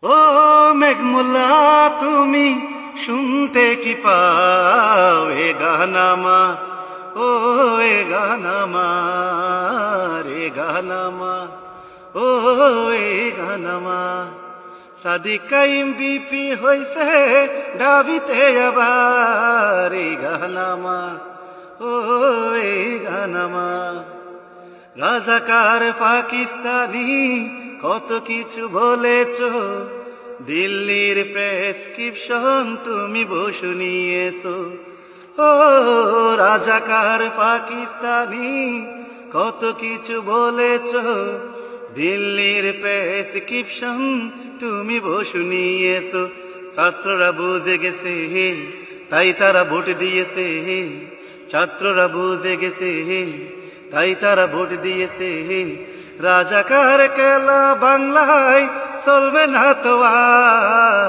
ও মেঘমুল্লা তুমি শুনতে কি পাও এ গানামা, ও এ গানামা রে গানামা, ও এ গানামা। সাদিকাইম বিপি হইছে ডাবিতে আবার এই গানামা, ও এই গানামা। রাজাকার পাকিস্তানি কত কিছু বলেছ, দিল্লির প্রেসক্রিপশন তুমি বসু নিয়েছো। ও রাজাকার পাকিস্তানি কত কিছু বলেছ, দিল্লির প্রেসক্রিপশন তুমি বসু নিয়েছো। ছাত্ররা বুঝে গেছে তাই তারা ভোট দিয়েছে, ছাত্ররা বুঝে গেছে তাই তারা ভোট দিয়েছে। রাজাকার খেলা বাংলায় চলবে না তো আর।